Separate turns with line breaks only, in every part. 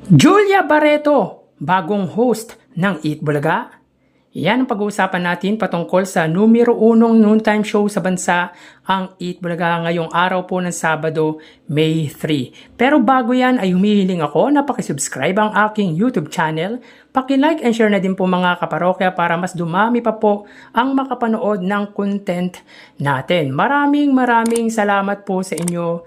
Julia Barreto, bagong host ng Eat Bulaga. Yan ang pag-uusapan natin patungkol sa numero 1 noontime show sa bansa, ang Eat Bulaga ngayong araw po ng Sabado, May 3. Pero bago yan ay humihiling ako na pakisubscribe ang aking YouTube channel. Paki-like and share na din po mga kaparokya para mas dumami pa po ang makapanood ng content natin. Maraming salamat po sa inyo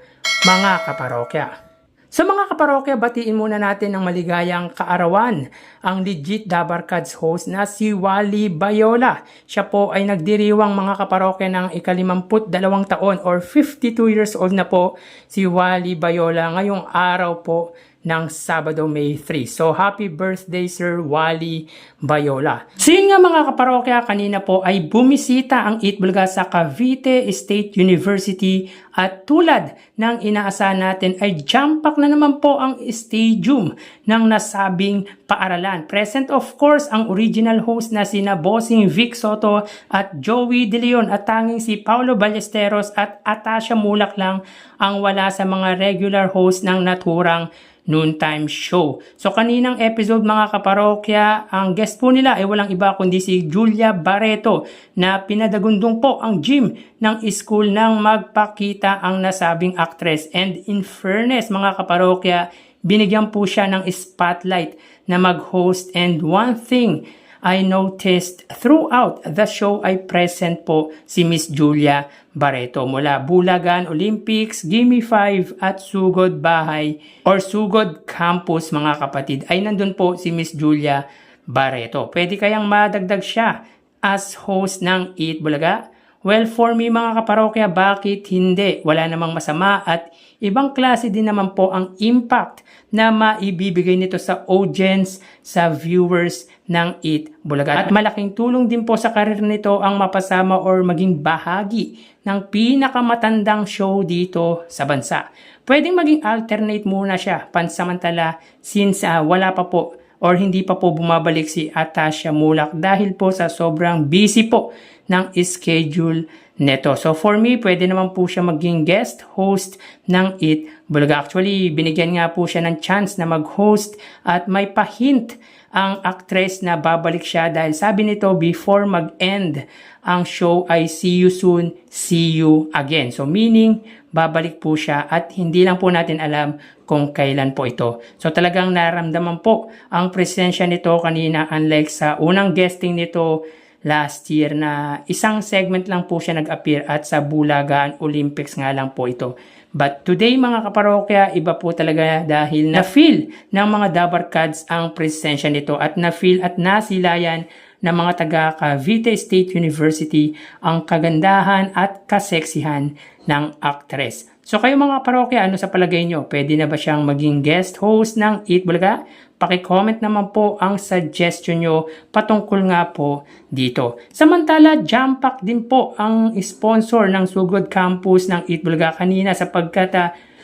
mga kaparokya. Sa mga kaparokya, batiin muna natin ng maligayang kaarawan ang legit Dabarkads host na si Wally Bayola. Siya po ay nagdiriwang mga kaparokya ng ika-52 taon or 52 years old na po si Wally Bayola ngayong araw po ng Sabado, May 3. So, happy birthday, Sir Wally Bayola. So, yun nga mga kaparokya, kanina po ay bumisita ang Eat Bulaga sa Cavite State University at tulad ng inaasahan natin ay jam-pack na naman po ang stadium ng nasabing paaralan. Present of course ang original host na sina Bossing Vic Soto at Joey De Leon at tanging si Paulo Ballesteros at Atasha Mulak lang ang wala sa mga regular host ng naturang noontime show. So kaninang episode mga kaparokya, ang guest po nila ay walang iba kundi si Julia Barreto na pinadagundong po ang gym ng school nang magpakita ang nasabing actress. And in fairness mga kaparokya, binigyan po siya ng spotlight na mag-host, and one thing I noticed throughout the show ay present po si Miss Julia Barreto mula Bulagan Olympics, Gimme 5 at Sugod Bahay or Sugod Campus mga kapatid ay nandun po si Miss Julia Barreto. Pwede kayang madagdag siya as host ng Eat Bulaga? Well, for me mga kaparokya, bakit hindi? Wala namang masama at ibang klase din naman po ang impact na maibibigay nito sa audience, sa viewers ng Eat Bulaga. At malaking tulong din po sa karir nito ang mapasama or maging bahagi ng pinakamatandang show dito sa bansa. Pwedeng maging alternate muna siya pansamantala since wala pa po or hindi pa po bumabalik si Atasha Mulak dahil po sa sobrang busy po ng schedule neto. So for me, pwede naman po siya maging guest host ng Eat Bulaga. Actually, binigyan nga po siya ng chance na mag-host at may pa-hint ang actress na babalik siya dahil sabi nito before mag-end ang show ay see you soon, see you again. So meaning, babalik po siya at hindi lang po natin alam kung kailan po ito. So talagang naramdaman po ang presensya nito kanina, unlike sa unang guesting nito last year na isang segment lang po siya nag-appear at sa Bulagan Olympics nga lang po ito. But today mga kaparokya, iba po talaga dahil na-feel ng mga Dabarkads ang presensya nito at na-feel at nasilayan ng mga taga Cavite State University ang kagandahan at kaseksihan ng actress. So kayo mga parokya, ano sa palagay nyo? Pwede na ba siyang maging guest host ng Eat Bulaga? Paki-comment naman po ang suggestion nyo patungkol nga po dito. Samantala, jam-pack din po ang sponsor ng Sugod Campus ng Eat Bulaga kanina sapagkat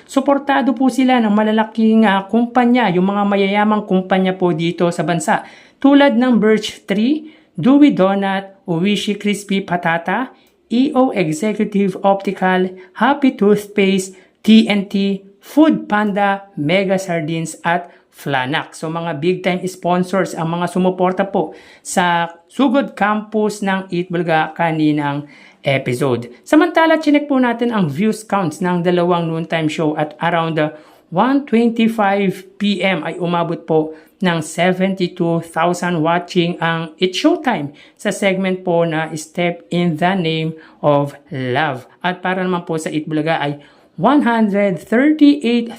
suportado po sila ng malalaking kumpanya, yung mga mayayamang kumpanya po dito sa bansa. Tulad ng Birch Tree, Dewey Donut, Oishi Crispy Patata, EO Executive Optical, Happy Toothpaste, TNT, Food Panda, Mega Sardines at Flanac. So mga big time sponsors ang mga sumuporta po sa Sugod Campus ng Eat Bulaga kaninang episode. Samantala, chinek po natin ang views counts ng dalawang noontime show at around 1:25 PM ay umabot po ng 72,000 watching ang It's Showtime sa segment po na Step in the Name of Love. At para naman po sa Eat Bulaga ay 138,000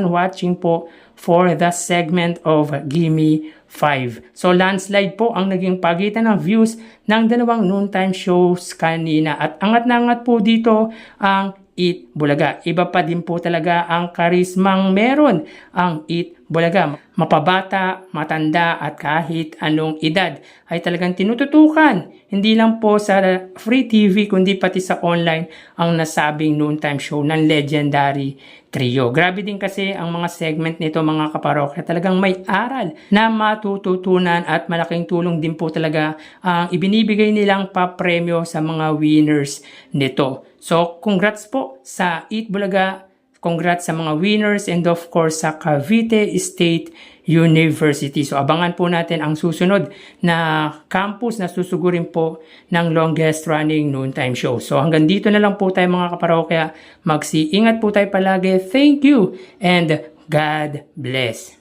watching po for the segment of Gimme 5. So landslide po ang naging pagitan ng views ng dalawang noontime shows kanina at angat na angat po dito ang Eat Bulaga. Iba pa din po talaga ang karismang meron ang Eat Bulaga. Mapabata, matanda at kahit anong edad ay talagang tinututukan. Hindi lang po sa free TV kundi pati sa online ang nasabing noontime show ng legendary trio. Grabe din kasi ang mga segment nito mga kaparokya. Talagang may aral na matututunan at malaking tulong din po talaga ang ibinibigay nilang papremyo sa mga winners nito. So congrats po sa Eat Bulaga Congrats sa mga winners and of course sa Cavite State University. So abangan po natin ang susunod na campus na susugurin po ng longest running noontime show. So hanggang dito na lang po tayo mga kaparokya. Magsiingat po tayo palagi. Thank you and God bless.